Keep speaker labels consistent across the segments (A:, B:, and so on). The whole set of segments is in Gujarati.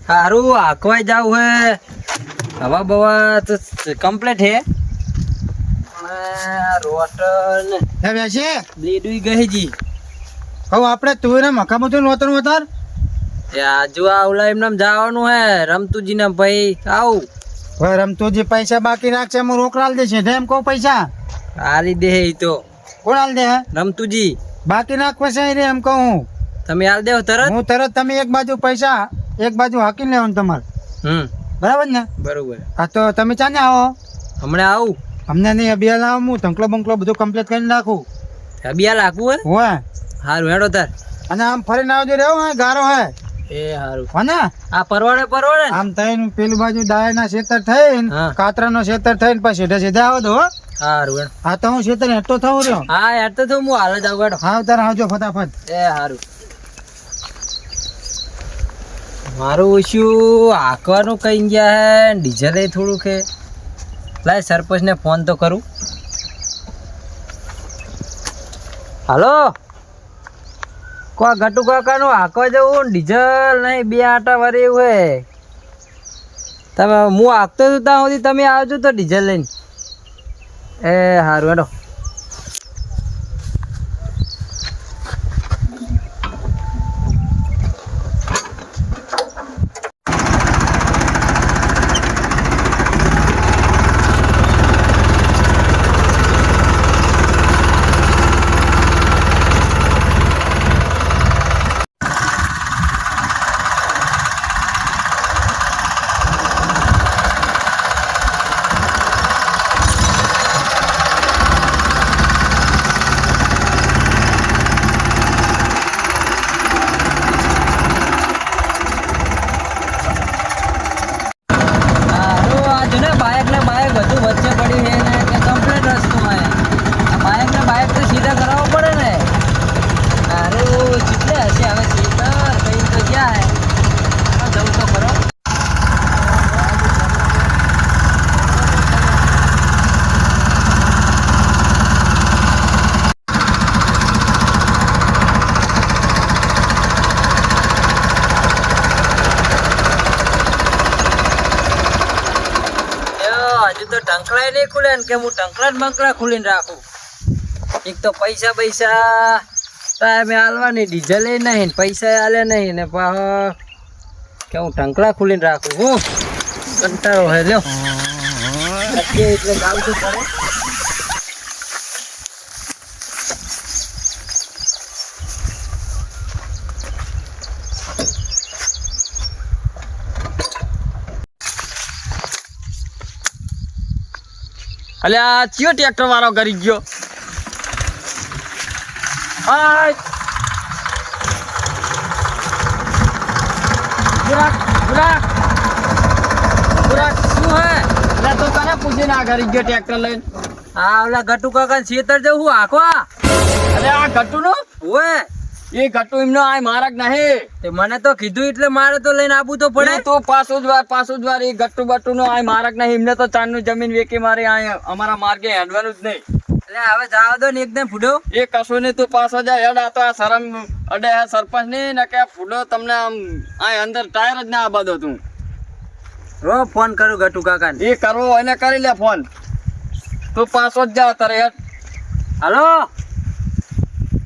A: હારું આખવાય જાવ હે હવા બવા તો કમ્પ્લીટ હે રોટન
B: હે બેસે
A: લીડુઈ ગઈ જી
B: હવે આપણે તું ને મકામાં તો નોતર
A: આજુ આવલા એમને જવાનું હે રમતુજી ને ભાઈ આવું
B: હવે રમતુજી પૈસા બાકી રાખશે હું રોકડાલ દેશે એમ કહું પૈસા
A: આલી દે ઈ તો
B: કોણ હાલ દે
A: રમતુજી
B: બાકી નાખવા છે રે એમ કહું
A: તમે હાલ દેવ તરત
B: હું તરત તમે એક બાજુ પૈસા એક બાજુ હાકી લેવાનું તમારે બરાબર ને
A: બરોબર
B: હા તો તમે ચાને આવો
A: હમણાં આવું
B: અમને નહીં અભિયાન લાવું હું ધંકલો બંકલો બધું કમ્પ્લીટ કરીને નાખું
A: અબિયા લાગવું હે
B: હોય
A: હારું હેડો તાર
B: અને આમ ફરીને આવજો રેવો હે ગારો હે
A: એ હારું
B: હો ને
A: આ પરવડે ને
B: આમ થઈને પેલી બાજુ ડાયના ખેતર થઈને
A: હા.
B: કાતરાનો ખેતર થઈને પછી સીધા સીધા આવો તો હો
A: હારું હેડો
B: હા તો હું ખેતર હેઠતો થવું રહ્યો
A: હા યાર તો હું હાલ જ આવું હેડો
B: હા તાર આવજો ફટાફટ
A: એ હારું મારું શું આકવાનું કઈ ગયા હે ડીઝલ એ થોડું કે લાય સરપંચ ને ફોન તો કરું હાલો કો ગટુ કાકાનું હાંકવા જવું ડીઝલ નહીં બે આટા વરે એવું હે તમે હું હાંકતો હતો ત્યાં સુધી તમે આવજો તો ડીઝલ લઈને એ સારું હેડો હજુ તો ટંકડા નહીં ખુલે ને કે હું ટંકડા જ બંકડા ખુલીને રાખું એક તો પૈસા ટાઈમે હાલવાની ડીઝલ નહીં ને પૈસા હાલે નહીં ને કે હું ટંકડા ખુલીને રાખું હું કંટાળો હે લ્યો એટલે ગાવું તો પડે અલે આ ચિયો ટ્રેક્ટર વાળો કરી ગયો હાય બુરાક શું હે એટલે તો તને પૂછીને આ કરી ગયો ટ્રેક્ટર લઈને હા ઓલા ગટુ કાકા ખેતર જવું આખવા અરે આ ગટુ નો ઓએ એ ગટુ એમનો આ મારક નહીં તે મને તો કીધું એટલે મારે તો લઈને આવવું તો પડે તો પાછું જ વાર એ ગટ્ટુ બટ્ટુ નો આ મારક નહીં એમને તો ચાંદનું જમીન વેકી મારે આ અમારા માર્ગે હેડવાનું જ નહીં એટલે હવે જવા દો ને એકદમ ફૂડો એ કશું નહીં તું પાછો જાય હેડ આ તો આ શરમ અડે સરપંચ નહીં ને કે ફૂડો તમને આમ આ અંદર ટાયર જ ના આબાદો તું રો ફોન કરું ગટુ કાકા એ કરવો એને કરી લે ફોન તું પાછો જ જા તારે હેડ હાલો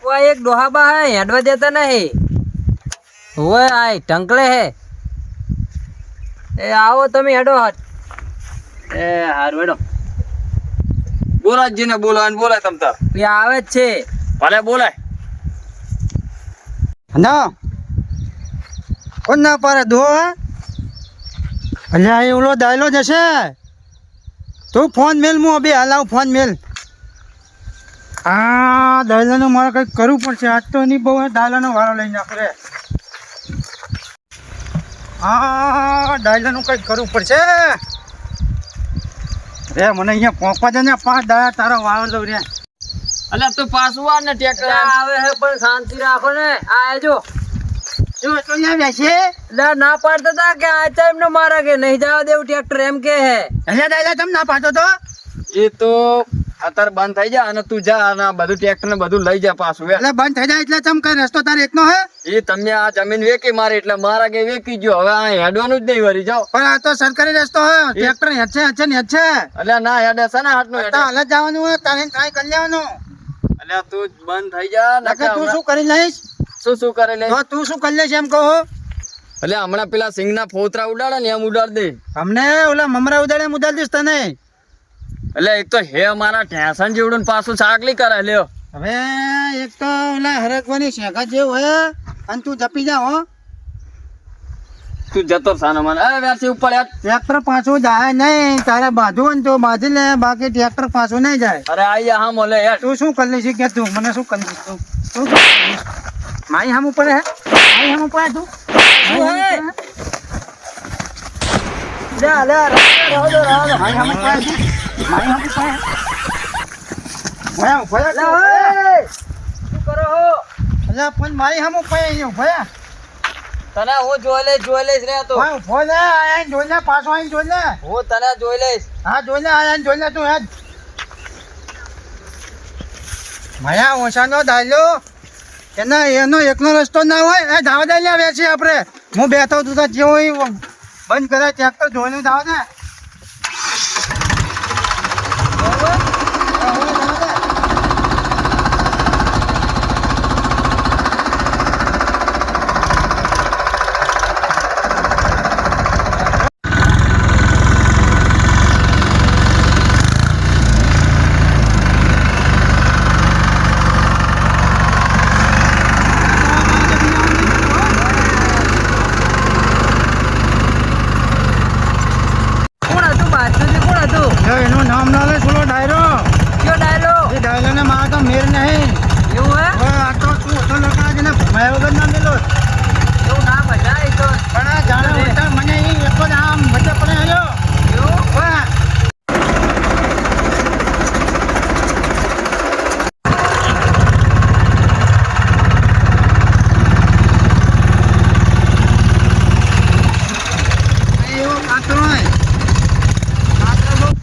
A: કોઈ એક ડોહાબા હે હેડવા દેતા નહીં હોય આય ટંકલે હે એ આવો તમે હેડો હાથ એ હારું હેડો બોલાજીને બોલાય તમ તાર એ આવે જ છે ભલે બોલાય
B: ના કોણ ના પાડે દો અલ્યા એ ઓલો દાયલો જશે તું ફોન મેલ હું અભી હલાવ ફોન મેલ આ દાયલાનું મારે કંઈક કરવું પડશે આજ તો નહીં બહુ દાયલાનો વારો લઈ નાખ રે આ દાયલાનું કંઈક કરવું પડશે રે મને અહીંયા પહોંચવા દે ને 5 દાયા તારો વારો દઉં રે
A: અલ્યા તું પાછું વાર ને ટ્રેક્ટર આવે હે પણ શાંતિ રાખો ને આ આજો
B: જો તો ના બેસે
A: લા ના પાડતા તા કે આ ટાઈમ નો મારા કે નહીં જવા દેવું ટ્રેક્ટર એમ કે હે
B: એટલે દાયલા તમે ના પાડતો તો
A: એ તો અત્યારે બંધ થઈ જા અને તું જા અને આ બધું ટ્રેક્ટર ને બધું લઈ જા પાછું વે.
B: એટલે બંધ થઈ જાય એટલે ચમ કઈ રસ્તો તારે એકનો હે?
A: એ તમે આ જમીન વેકી મારી એટલે મારા કે વેકી ગયો હવે આ હેડવાનું જ નહીં વળી જાઓ.
B: પણ આ તો સરકારી રસ્તો હે, ટ્રેક્ટર હેઠે હેઠે ને હેઠે.
A: એટલે ના હેડે છે ને હાથનું હેડે.
B: તો હાલ જ જવાનું હોય, તારે કાંઈ કરી લેવાનું.
A: એટલે તું જ બંધ થઈ જા
B: નકર તું શું કરી લઈશ?
A: શું કરે લે?
B: તો તું શું કરી લઈશ એમ કહો?
A: એટલે હમણાં પેલા સિંગના ફોતરા ઉડાડે ને એમ ઉડાડ દે.
B: અમને ઓલા મમરા ઉડાડે એમ ઉડાડી દઈશ તને.
A: એટલે એક તો હે મારા ઠેસન જેવડું ને પાછું સાકલી કરે લ્યો.
B: હવે એક તો ઓલા હરકવાની શેખા જેવું હે અને તું જપી જા હો.
A: તું જતો સાનો મને અરે વેરસી ઉપર યાર.
B: ટ્રેક્ટર પાછું જાય નહીં, તારે બાંધવું ને તો બાંધી લે, બાકી ટ્રેક્ટર પાછું નહીં જાય.
A: અરે આઈ હા મોલે યાર.
B: તું શું કરી લઈશ કે તું મને શું કરી લઈશ તું? શું કરી લઈશ? મારી સામે ઉપર હે, મારી સામે ઉપર હે તું.
A: શું હે?
B: લે લે મારી સામે ઉપર હે તું. મારી સામે ઉપર હે. ભયા ભયા
A: લે ઓય શું કરો હો?
B: અલ્યા પણ મારી સામે ઉપર અહીંયા ભયા.
A: તને હું જોઈ લઈશ રે તો.
B: હા ઉભો લે, આયા જોઈ લે, પાછો આઈને જોઈ લે.
A: હું તને જોઈ લઈશ.
B: હા જોઈ લે, આયા જોઈ લે તું હેડ. ભયા ઓછાનો દાલ્યો એનો એકનો રસ્તો ના હોય. એ ધાવા દે લે વેચી આપણે. હું બેઠો તું તો જેવો બંધ કરે ટ્રેક્ટર જોઈને ધાવા દે. એનું નામ ના લે થોડો ડાયરો.
A: કયો ડાયલો?
B: એ ડાયરો ને મારા તો મેર નહીં.
A: એવું હે?
B: હવે આ તો તું ઓટો લખા છે ને ભમાયા વગર ના મેલો.
A: એવું ના મજા તો.
B: પણ આ જાણે ઓટા મને એ એક જ આમ વચ્ચે પડે આવ્યો.
A: એવું?
B: વાહ. એવો કાતરો હોય.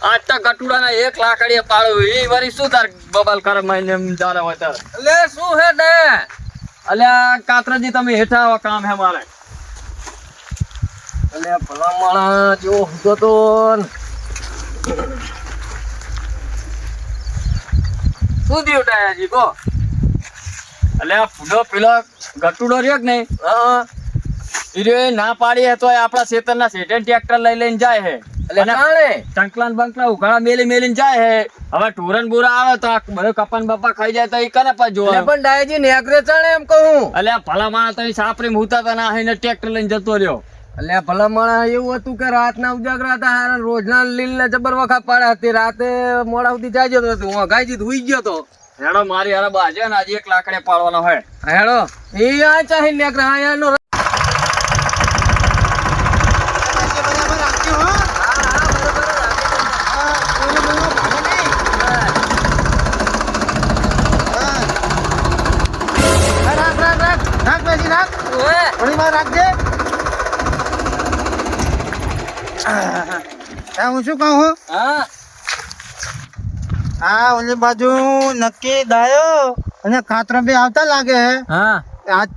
A: આટલા કટુડાના 1 લાકડીએ પાડ્યો એ વરી શું તાર બબલ કર મહિને દાડા હોય તાર. એટલે શું હે ને? અલ્યા કાતરાજી તમે હેઠા આવો કામ હે મારે. અલ્યા ભલા માણા જો હતો તો શું દિયો ડાયાજી કો? અલ્યા ફૂડો પેલો ગટુડો રહ્યો કે નહીં? હા ઈ ના પાડી હે તો આપણા ખેતરના શેઠે ટ્રેક્ટર લઈને જાય હે. એટલે ટંકલા બંકલા ઉઘાડા મેલીને જાય હે. હવે ટુરન બુરા આવે તો આ બધો કપન બપ્પા ખાઈ જાય તો ઈ કને પા જોવા. પણ ડાયજી નેકરે ચાલે એમ કહું. અલ્યા ભલા માણા તો સાપરી મુતા તા ના હઈને ટ્રેક્ટર લઈને જતો રહ્યો. અલ્યા ભલા માણા એવું હતું કે રાતના ઉજાગરા હતા હારા રોજના લીલને જબર વખા પાડ્યા હતી. રાતે મોડા સુધી જાય જતો હતો હું ગાયજી હુઈ ગયો તો. હેડો મારી હારે બાજે ને આજે 1 લાકડે પાડવાનો હોય. હેડો ઈ આ ચાહી નેકરે આયાનો
B: બરાબર રાખ્યો હો. થોડી વાર રાખજે. હું શું કહું હું?
A: હા
B: આ ઓલી બાજુ નક્કી દાયો અને કાતરો બે આવતા લાગે હે.
A: હા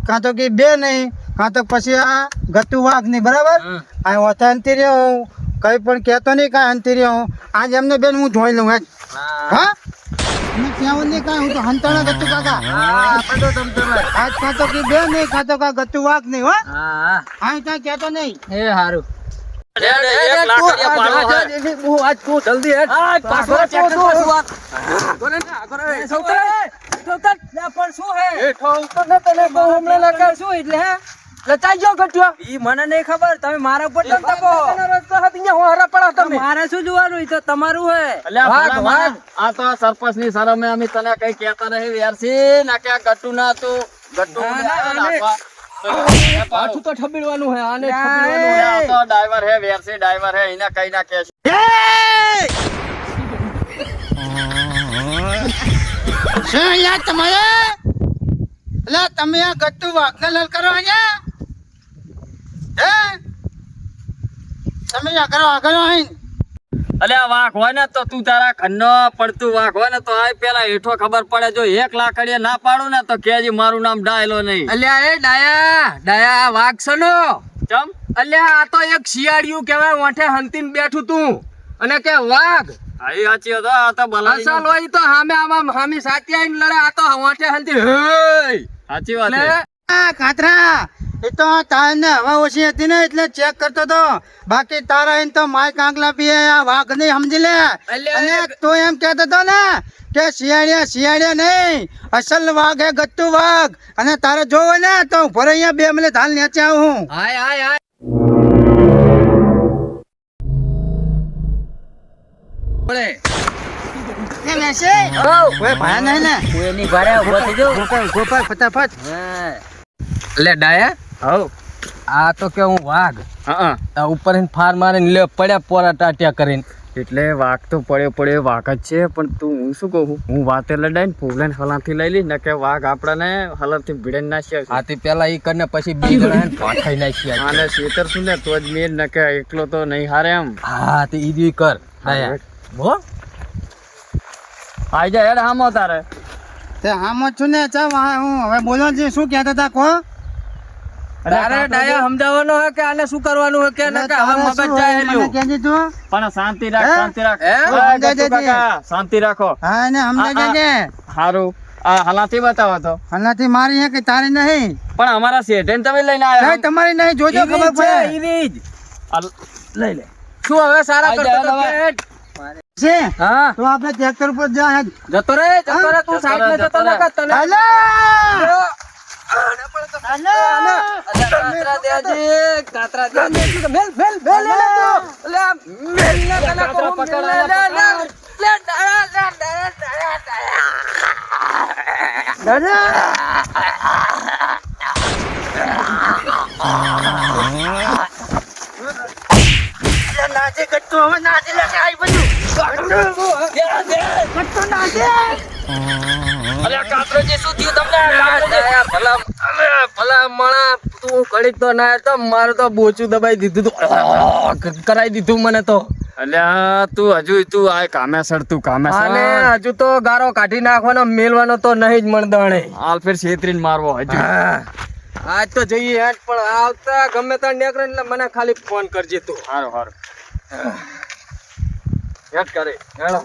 B: કાં તો કે બે નહીં, કાં તો પછી આ ગતુ વાઘ નહીં. બરાબર આ ઓથા અંતી રહ્યો હું કઈ પણ કહેતો નહીં, કાંઈ અંતી રહ્યો હું. આજ એમને બેન હું જોઈ લઉં. હા અને ત્યાં નહીં કાંઈ, હું તો હંતાણા ગતુ કાકા. આજ કાં તો કે બે નહીં, કાં તો કા ગતુ વાઘ નહીં. હો
A: હા
B: હા ત્યાં કહેતો નહીં.
A: એ હારું જલ્દી હેડ. પાછો ટ્રેક્ટર પાછું આ. મને નહીં ખબર તમે મારા ઉપર મારે શું જોવાનું તો તમારું હે. આ તો સરપંચ ની શરમે અમે તને કઈ કેતા નહીં વેરસી ના કે ગટ્ટુ ના તું ગટ્ટુ પાછું તો ઠબીડવાનું હે આને ઠબીડવાનું હે. આ તો ડ્રાઈવર હે વેરસી ડ્રાઈવર હે એને કઈ ના કે
B: શું યાર તમારે? એટલે તમે આ ગટ્ટુ વાઘને લલકારો અહીંયા? હે તમે આગળ આગળ આવીને
A: અલ્યા વાઘ હોય ને તો તું તારા ઘરનો પડતું વાઘ હોય ને તો આ પેલા હેઠો ખબર પડે જો 1 લાકડીએ ના પાડું ને તો કેજી મારું નામ ડાયલો નહીં.
C: અલ્યા એ ડાયા વાઘ સનો
A: ચમ
C: અલ્યા આ તો એક શિયાળિયું કહેવાય વાંઠે હંતીને બેઠું તું અને કે વાઘ
A: આઈ સાચી હતો આ તો બલાડી
C: અસલ હોય તો સામે આમાં સામી સાથી આવીને લડે આ તો વાંઠે હંતી હે
A: સાચી વાત છે.
B: આ કાતરા એ તો તારને હવા ઓછી હતી ને એટલે ચેક કરતો તો બાકી તારા એને તો માય કાંકલા પીએ આ વાઘ નહીં સમજી લે.
C: અલ્યા
B: અને તું એમ કહેતો તો ને કે શિયાળિયા નહીં અસલ વાઘ હે ગત્તુ વાઘ અને તારે જોવો ને તો ભરે અહીંયા 2 મિનિટ હાલ નેચે આવું.
C: હાય
B: એ મેસે ઓય ભાઈ નહીં ને
A: કોઈની ઘરે ઉભો થઈ જાઉં.
B: ગોપાલ ફટાફટ.
C: એટલે ડાયા
A: હઉ
C: આ તો કે હું વાઘ
A: હા
C: આ ઉપર ફાર મારીને લે પડ્યા પોરા ટાટિયા કરીને
A: એટલે વાઘ તો પડ્યો વાઘ જ છે પણ તું હું શું કહું હું વાતે લડાઈને ફૂલને હલાથી લઈ લી ને કે વાઘ આપણને હલાથી ભીડે નાખ્યા છે.
C: આથી પેલા ઈ કરીને પછી બે જણા ભાખાઈ નાખ્યા
A: આને શેતર શું ને તો જ મેર ન કે એકલો તો નહીં હારે એમ.
C: હા તે ઈ દી કર ડાયા હો
A: આઈ જા હેડ હામો તારે.
B: તે હામો છું ને ચા હું હવે બોલો છે શું કહેતા હતા કો
C: તારે ડાયા સમજાવવાનો હે કે આને શું કરવાનું હે કે ના કે હવે મગજ જાય રહ્યું
B: કેજી તું
A: પણ શાંતિ રાખ શાંતિ રાખ.
C: હે?
A: ઓય ગટ્ટુ કાકા, શાંતિ રાખો.
B: હા એને સમજાય કે
A: હારું આ હલાથી બતાવો તો.
B: હલાથી મારી હે કે તારી નહીં
A: પણ અમારા શેઠને તમે લઈને આવ્યા
B: નહીં તમારી નહીં જોજો ખબર પડે
A: લઈ લે.
C: શું હવે સારા
A: આઈ
C: કરતો
A: જા,
C: તો
A: હવે.
B: છે
C: હા
B: તો આપણે ટ્રેક્ટર ઉપર જા હેડ.
C: જતો રે તું સાઈડ માં જતો ન કર તને
B: હાલો
C: કાતરા દેજે મેલ લે લે મેલ ના કલા કો લે
B: નાચે ગટ્ટુ હવે નાચી લે આઈ બધું ગટ્ટુ નાચે
C: અરે કાતરોજી શું થયું તમને ભલા મણા તું કડીક તો ના તો મારું તો બોચું દબાઈ દીધું તું કરાઈ દીધું મને તો
A: અલ્યા તું હજુ તું આ કામે સર તું કામે
C: અને
A: સર
C: હજુ તો ગારો કાઢી નાખવાનો મેલવાનો તો નહીં જ મળદાણે
A: હાલ ફેર છેતરીને મારવો હજુ.
C: આજ તો જઈએ હેડ પણ આવતા ગમે ત્યાં નીકળે એટલે મને ખાલી ફોન કરજે તું
A: હારું હારું
C: હેડ કરે હેડો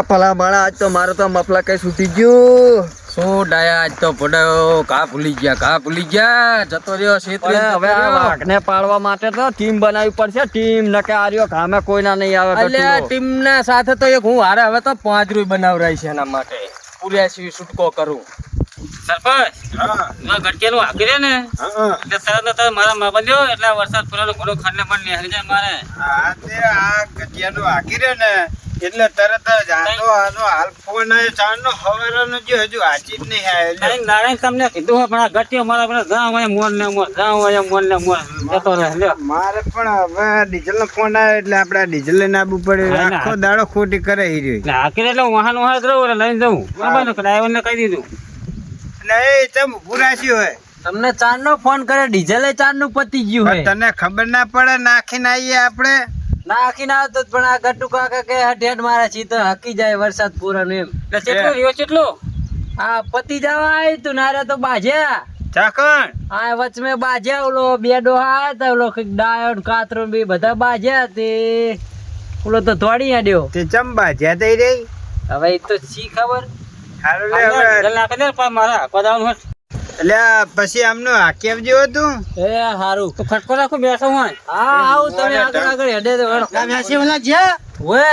C: ભલા માણા આજ તો મારો તો મફલા કઈ છૂટી ગયું શું ડાયા આજ તો પડ્યો ઘા ભૂલી ગયા જતો રહ્યો છેતરી
A: હવે આ વાઘને પાડવા માટે તો ટીમ બનાવવી પડશે. ટીમ નકે આર્યો કામે કોઈના નહીં આવે.
C: એટલે આ
A: ગટ્ટુનો.
C: ટીમ ના સાથે તો એક હું હારે હવે તો 5 રૂપિયા બનાવરાય છે એના માટે પૂર્યાસી છૂટકો કરું
D: સરપંચ ગટકેલું હાકી રે ને એટલે તરત ને તરત મારા માપા લ્યો એટલે વરસાદ પડેલો ઘણો ખાંડને પણ નેહરી જાય મારે
B: આ તે આ ગટિયાનું હાકી રે ને એટલે તરત જ આનો હાલ ફોન આવ્યો ચારનો હવારાનો જે હજુ હાચી જ નહીં આવ્યો
D: નારાયણ તમને કીધું હોય પણ આ ગટીઓ મારા પેલા ગામ હોય મોર ને મોર ગામ હોય મોર ને મોર જતો રહે લ્યો
B: મારે પણ હવે ડીઝલ નો ફોન આવ્યો એટલે આપણે ડીઝલ લઈને આવવું પડે
D: હા, ના.
B: આખો દાડો ખોટી કરે ઈ રહ્યો
D: એટલે હાકી રે એટલે વાહન વાહન જ રહું એટલે લઈને જવું બરાબર ને ડ્રાઈવર ને કહી દીધું
B: એટલે એ ચમ ઊભું રાખ્યું હોય
C: તમને 4 નો ફોન કરે ડીઝલ 4 નું પતી ગયું
B: પણ તને ખબર ના પડે નાખીને આવીએ આપણે
C: નાખીને આવતો જ પણ આ ગટ્ટુ કાકા કે ઢેડ મારા છી તો હકી જાય વરસાદ પૂરો ને એમ
D: એટલે કેટલું રહ્યો કેટલું
C: આ પતિ જવા આવી તું નારે તો બાજ્યા
B: ચાકણ
C: આ વચમે બાજ્યા ઓલો બે ડોહા આયા તા ઓલો કઈક ડાયો ને કાતરો ને બી બધા બાજ્યા તે ઓલો તો દોડી આડ્યો
B: તે ચંબા જ્યાં થઈ રહી
C: હવે એ તો શી ખબર
B: હારું લે હવે
D: ડીઝલ નાખી દે પણ મારા પદાવાનું હોય
B: એટલે આ પછી આમનું હાકેમ જેવું હતું
C: એ હારું
D: તો ખટકો રાખો બેસો હોય
C: હા આવું તમે આગળ હેડે તો હેડો.
B: બેસી ઓલા જ્યાં
C: ઓય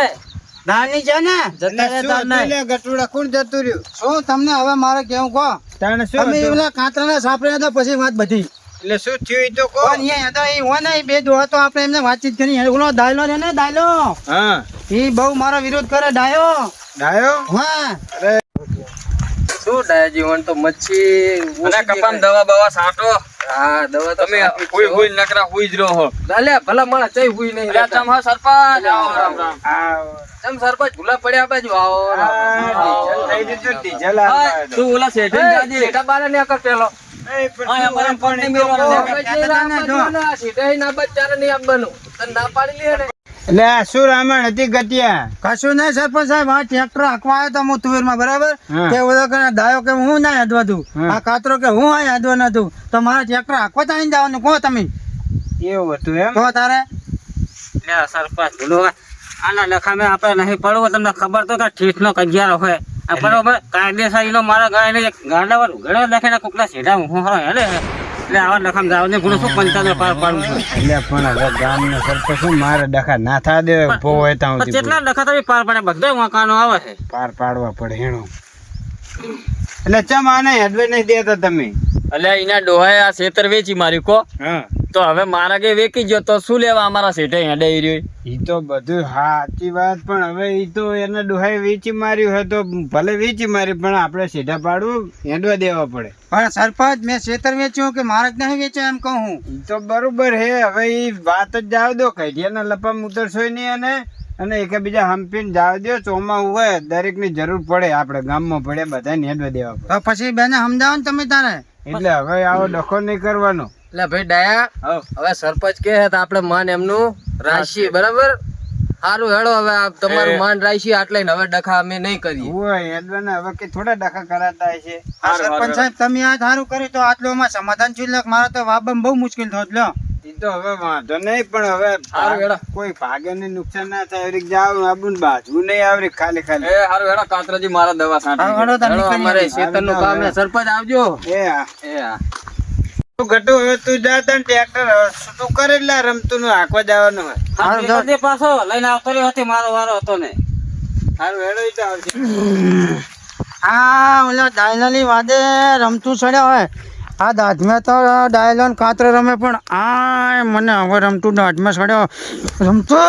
B: નાની છે ને
C: જતા રહેતા નહીં.
B: ગટુડા કોણ જતું રહ્યું શું તમને હવે મારે કેવું કહો તને શું અમે ઓલા કાતરાના સાપડ્યા હતા પછી વાત બધી એટલે શું થયું ઈ તો કહો પણ અહીંયા હતા ઈ હોય ને ઈ બે દોહા તો આપણે એમને વાતચીત કરી ઓલો ડાયલો છે ને ડાયલો હા ઈ બહુ મારો વિરોધ કરે ડાયો હા
C: શું ડાયા જીવન તો મચ્છી
A: અને કપામ દવા બવા સાટો.
C: હા દવા તો
A: તમે હુઈ હુઈ નકરા હુઈ જ રહો.
C: અલે ભલા માણસ ચઈ હુઈ નહીં
A: અલ્યા
C: રહેતા.
A: ચમ હા સરપંચ આવો, રામ રામ.
C: ચમ સરપંચ ભૂલા પડ્યા બાજુ આવો
A: હા, તું ઓલા શેઠને જાજે.
C: શેઠા બારે ને કર પેલો
A: હા, અમારા ફોન ની મેળવાનો છે.
C: ના પાડી લે ને
B: એટલે આ શું રામાયણ હતી ગટિયા? કશું નહીં સરપંચ સાહેબ, આ ટ્રેક્ટર હાંકવા આવ્યો તો હું તુવેરમાં, બરાબર? કે ઓલો કે દાયો કે હું ના યાદવા તું, આ કાતરો કે હું આ યાદવા નતું, તો મારા ટ્રેક્ટર હાંકવા તો જવાનું કહો તમે. એવું હતું એમ? તો તારે
D: લે સરપંચ ભૂલો આના લખામે આપણે નહીં પડવું. તમને ખબર તો કે ઠીઠનો કજિયારો હોય આ બરોબર કાયદેસર ઈનો મારા ગાયને ગાંડા પર ઘણો લખીને કોકના સીધા હું હેલે એટલે આવા લખામ જાવ ને ગુનો શું પંચાયત પાર પાડવું છે.
B: એટલે પણ હવે ગામનો સરપંચ શું મારે ડખા ના થા દે ભો હોય ત્યાં સુધી
D: કેટલા લખા તમે પાર પાડે બધો વાંકાનો આવે છે.
B: પાર પાડવા પડે હેણો. એટલે ચમ આને હેડવે નહીં દેતા તમે?
A: અલ્યા એના ડોહાએ આ ખેતર વેચી માર્યું કો,
B: હા
A: તો હવે મારા કે વેચી ગયો તો શું લેવા અમારા શેઠે હેડે રહ્યો.
B: ઈ તો બધું સાચી વાત, પણ હવે ઈ તો એના ડોહાએ વેચી માર્યું હોય તો ભલે વેચી મારી, પણ આપણે સીધા પાડવું હેડવા દેવા પડે. પણ સરપંચ મેં ખેતર વેચ્યું કે મારે જ નહીં વેચ્યું એમ કહું? ઈ તો બરોબર હે, હવે ઈ વાત જ જાવ દો, કઢિયાના લપા ઉતરશો નહીં અને એકબીજા હંપીને જાવ દો. ચોમા હોય દરેક ની જરૂર પડે, આપણે ગામમાં પડે બધાને હેડવા દેવા પડે. પછી બેને સમજાવો ને તમે તારે. એટલે હવે આવો ડખો નહીં કરવાનો.
C: એટલે ભાઈ ડાયા હવે સરપંચ કે છે તો આપણે માન એમનું રાશી બરાબર. સારું હેડો હવે આ તમારું માન રાશી આટલે ને હવે ડખા અમે નહીં કરીએ.
B: હોય હેડવાના હવે કે થોડા ડખા કરાતા છે. સરપંચ સાહેબ તમે આ સારું કર્યું તો આટલોમાં સમાધાન છું. મારે તો વાબમ બહુ મુશ્કેલ થયો લ્યો. ઈ તો હવે વાંધો નહીં, પણ હવે કોઈ ભાગે ને નુકસાન ના થાય એવી જાવ આબુન બાજવું નહીં આવરી ખાલી ખાલી.
A: એ હારું હેડો કાતરાજી મારા દવા છાંટી
C: અમારે ખેતરનું કામ છે સરપંચ આવજો.
B: એ હા
A: એ હા
B: તું ગટુ હવે તું જા તને ટ્રેક્ટર શું કરે એટલે રમતું નું હાંકવા જવાનું હોય.
D: આ પાછો લઈને આવતો રહ્યો હતી, મારો વારો હતો ને.
B: સારું હેડો ઈ તો આવશે. આ ઓલા ડાયલાની વાદે રમતું ચડ્યા હોય. આ દાઢમાં તો ડાયલો ને કાતરો રમે, પણ આ મને હવે રમતું દાઢમાં ચડ્યો રમતું